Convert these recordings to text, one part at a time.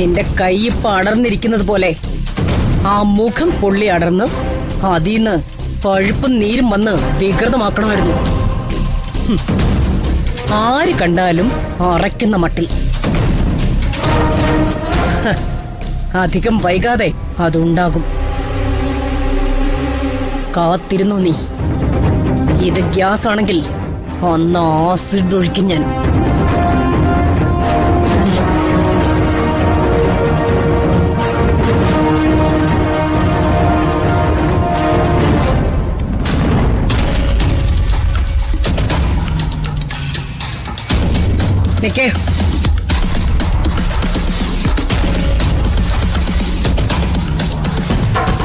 നിന്റെ കൈ ഇപ്പൊ അടർന്നിരിക്കുന്നത് പോലെ ആ മുഖം പൊള്ളി അടർന്ന് അതീന്ന് പഴുപ്പും നീരും വന്ന് വികൃതമാക്കണമായിരുന്നു. ആര് കണ്ടാലും അറയ്ക്കുന്ന മട്ടിൽ. അധികം വൈകാതെ അതുണ്ടാകും. കാത്തിരുന്നു നീ. ഇത് ഗ്യാസ് ആണെങ്കിൽ അന്ന് ആസിഡ് ഒഴിക്കും ഞാൻ. നിക്കേ,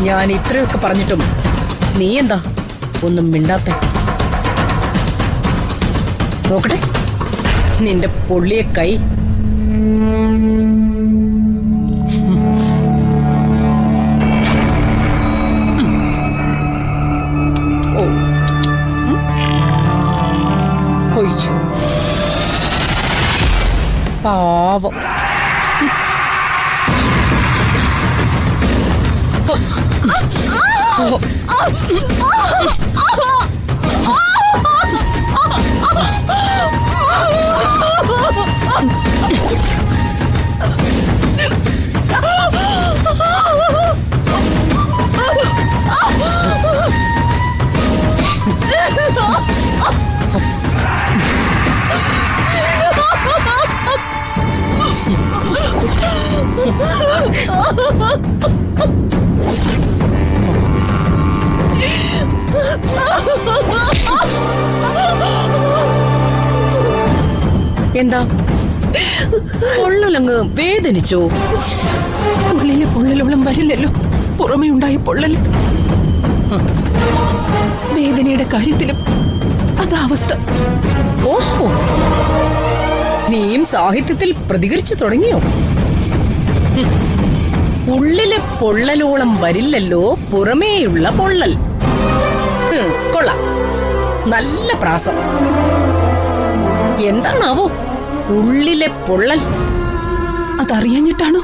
ഞാൻ ഇത്രയൊക്കെ പറഞ്ഞിട്ടും നീ എന്താ ഒന്നും മിണ്ടാത്തെ? നോക്കട്ടെ നിന്റെ പൊള്ളിയ കൈ. ഓ, ഒയ്യോ പാവം. എന്താ പൊള്ളലങ്ങ് വേദനിച്ചോ? ഉള്ളിലെ പൊള്ളലോളം വരില്ലല്ലോ, പുറമേ ഉണ്ടായ പൊള്ളല്. വേദനയുടെ കാര്യത്തിലും അതാ അവസ്ഥ. ഓഹോ, നീയും സാഹിത്യത്തിൽ പ്രതികരിച്ചു തുടങ്ങിയോ? ഉള്ളിലെ പൊള്ളലോളം വരില്ലല്ലോ പുറമേയുള്ള പൊള്ളൽ. കൊള്ളാം, നല്ല പ്രാസം. എന്താണാവോ ഉള്ളിലെ പൊള്ളൽ? അതറിയാഞ്ഞിട്ടാണോ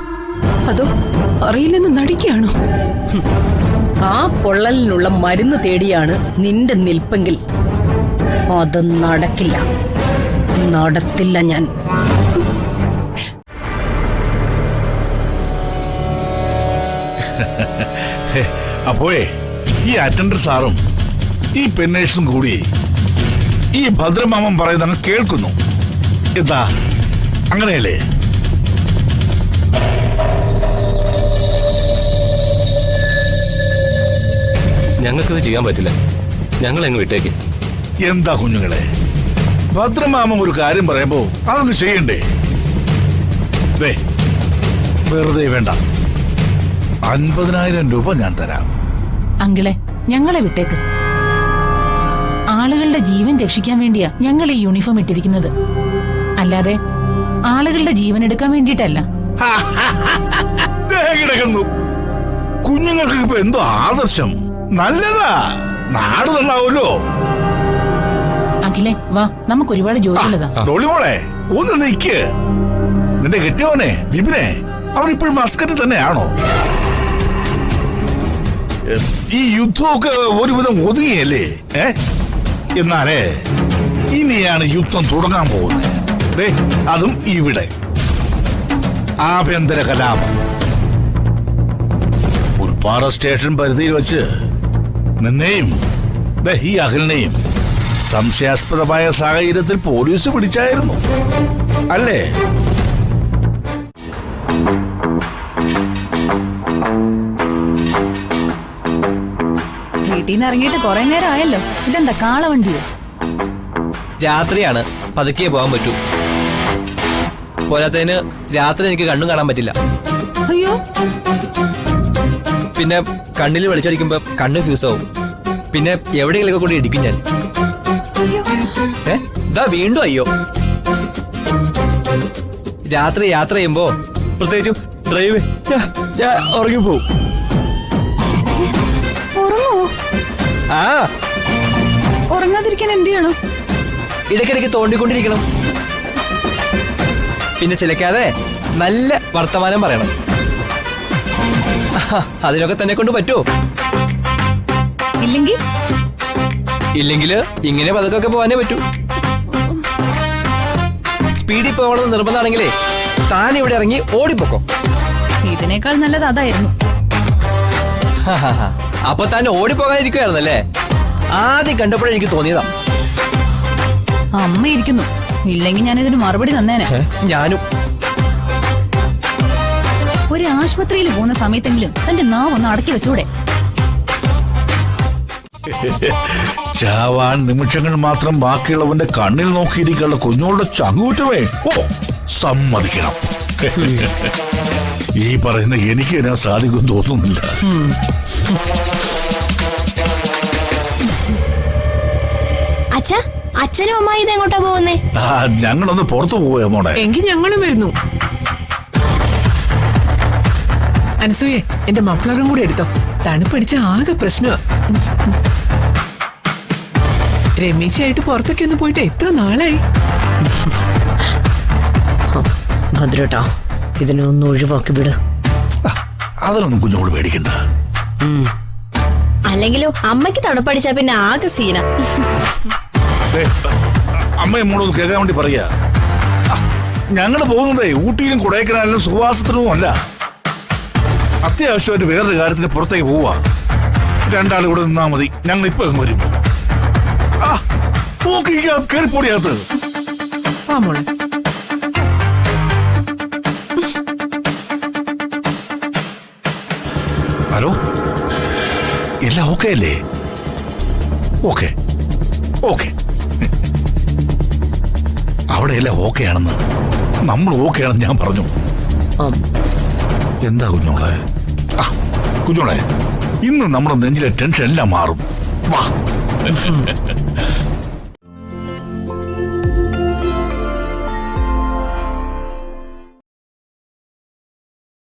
അതോ അറിയില്ലെന്ന് നടിക്കുകയാണോ? ആ പൊള്ളലിനുള്ള മരുന്ന് തേടിയാണ് നിന്റെ നിൽപ്പെങ്കിൽ അത് നടക്കില്ല, നടത്തില്ല ഞാൻ. അപ്പോഴേ ഈ അറ്റൻഡർ സാറും ഈ പെന്നേഴ്സും കൂടി ഈ ഭദ്രമാമൻ പറയുന്ന കേൾക്കുന്നു. എന്താ അങ്ങനെയല്ലേ? ഞങ്ങൾക്കത് ചെയ്യാൻ പറ്റില്ല, ഞങ്ങൾ എങ്ങ് വിട്ടേക്ക്. എന്താ കുഞ്ഞുങ്ങളെ, ഭദ്രമാമൻ ഒരു കാര്യം പറയുമ്പോ അതൊന്ന് ചെയ്യണ്ടേ? വെറുതെ വേണ്ട, 50,000 രൂപ ഞാൻ തരാം. അങ്കിളെ, ഞങ്ങളെ വിട്ടേക്ക്. ആളുകളുടെ ജീവൻ രക്ഷിക്കാൻ വേണ്ടിയാ ഞങ്ങൾ ഈ യൂണിഫോം ഇട്ടിരിക്കുന്നത്, അല്ലാതെ ആളുകളുടെ ജീവൻ എടുക്കാൻ വേണ്ടിയിട്ടല്ല. കിടക്കുന്നു. കുഞ്ഞുങ്ങൾക്ക് ഇപ്പൊ എന്തോ ആദർശം. നല്ലതാ, നാട് നന്നാവൂല്ലോ. അഖിലേ വാ, നമുക്ക് ഒരുപാട് ജോലിയുള്ളതാ. ഡോളിമോളെ ഒന്ന് നിക്ക്. നിന്റെ കെട്ടിയവനെ വിപിനെ അവരിപ്പോഴും മസ്കറ്റ് തന്നെയാണോ? ഈ യുദ്ധമൊക്കെ ഒരുവിധം ഒതുങ്ങിയല്ലേ? എന്നാലേ ഇനിയാണ് യുദ്ധം തുടങ്ങാൻ പോകുന്നത്. അതും ഇവിടെ ആഭ്യന്തര കലാപം. ഉൾപ്പാറ സ്റ്റേഷൻ പരിധിയിൽ വെച്ച് നിന്നെയും ഈ അഖിലിനെയും സംശയാസ്പദമായ സാഹചര്യത്തിൽ പോലീസ് പിടിച്ചായിരുന്നു അല്ലേ? വീട്ടിൽ നിന്ന് ഇറങ്ങിയിട്ട് കുറെ നേരം ആയല്ലോ. ഇതെന്താ കാളവണ്ടിയോ? രാത്രിയാണ്, പതുക്കെ പോകാൻ പറ്റൂ. പോരാത്തതിന് രാത്രി എനിക്ക് കണ്ണും കാണാൻ പറ്റില്ല. അയ്യോ, പിന്നെ കണ്ണിൽ വെളിച്ചടിക്കുമ്പോ കണ്ണ് ഫ്യൂസ് ആവും. പിന്നെ എവിടെയെങ്കിലൊക്കെ കൂടി ഇടിക്കും ഞാൻ. ഇതാ വീണ്ടും അയ്യോ. രാത്രി യാത്ര ചെയ്യുമ്പോ പ്രത്യേകിച്ചും ഡ്രൈവ് ഞാൻ ഉറങ്ങിപ്പോവും. ആ, ഉറങ്ങാതിരിക്കാൻ എന്ത് ചെയ്യണം? ഇടയ്ക്കിടയ്ക്ക് തോണ്ടിക്കൊണ്ടിരിക്കണം. പിന്നെ ചിലക്കാതെ നല്ല വർത്തമാനം പറയണം. അതിനൊക്കെ തന്നെ കൊണ്ട് പറ്റുമോ? ഇല്ലെങ്കിൽ ഇല്ലെങ്കില് ഇങ്ങനെ പതുക്കൊക്കെ പോവാനേ പറ്റൂ. സ്പീഡിൽ പോകണമെന്ന് നിർബന്ധമാണെങ്കിലേ താൻ ഇവിടെ ഇറങ്ങി ഓടിപ്പോക്കോ. ഇതിനേക്കാൾ നല്ലത് അതായിരുന്നു. അപ്പൊ താൻ ഓടിപ്പോകാനിരിക്കുകയായിരുന്നല്ലേ? ആദ്യം കണ്ടപ്പോഴേ എനിക്ക് തോന്നിയതാ. അമ്മ ഇരിക്കുന്നു, ഇല്ലെങ്കിൽ ഞാനിതിന് മറുപടി തന്നേനെ. ഞാനും. ഒരു ആശുപത്രിയിൽ പോകുന്ന സമയത്തെങ്കിലും തന്റെ നാവ് ഒന്ന് അടക്കി വെച്ചൂടെ? ചാവാൻ നിമിഷങ്ങൾ മാത്രം ബാക്കിയുള്ളവന്റെ കണ്ണിൽ നോക്കിയിരിക്കാനുള്ള കുഞ്ഞോളുടെ ചങ്കൂറ്റമേ സമ്മതിക്കണം. ഈ പറയുന്ന എനിക്ക് ഞാൻ സാധിക്കും തോന്നുന്നില്ല. അച്ഛാ, അച്ഛനും അമ്മായി ഇത് എങ്ങോട്ടാ പോകുന്നേ? ഞങ്ങളൊന്ന് പുറത്തു പോവുക മോളെ. എങ്കിൽ ഞങ്ങളും വരുന്നു. അനസൂയെ, എന്റെ മഫ്ലറും കൂടി എടുത്തോ. തണുപ്പടിച്ച ആകെ പ്രശ്നമാ. രമേശായിട്ട് പുറത്തൊക്കെ ഒന്ന് പോയിട്ട് എത്ര നാളായി. ഭദ്രേട്ടാ, ഇതിനെ ഒന്ന് ഒഴിവാക്കി വിട്. അതിനൊന്നും കുഞ്ഞോട് പേടിക്കണ്ട. അല്ലെങ്കിലോ അമ്മയ്ക്ക് തണുപ്പടിച്ചാ പിന്നെ ആകെ സീന. അമ്മയും മോളൊന്ന് കേൾക്കാൻ വേണ്ടി പറയാ. ഞങ്ങള് പോകുന്നതേ ഊട്ടിയിലും കൊടൈക്കനാലിലും സുവാസത്തിനും അല്ല. അത്യാവശ്യമായിട്ട് വേറൊരു കാര്യത്തിന് പുറത്തേക്ക് പോവാ. രണ്ടാളും ഇവിടെ നിന്നാ മതി. ഞങ്ങൾ ഇപ്പൊ വരും. കേറിപ്പോടിയാത്ത്. ഹലോ, എല്ലാം ഓക്കെ അല്ലേ? Okay okay. അവിടെ എല്ലാം ഓക്കെ ആണെന്ന്, നമ്മൾ ഓക്കെ ആണെന്ന് ഞാൻ പറഞ്ഞു. എന്താ കുഞ്ഞോളെ? കുഞ്ഞോളെ, ഇന്ന് നമ്മുടെ നെഞ്ചിലെ ടെൻഷൻ എല്ലാം മാറും. വാ.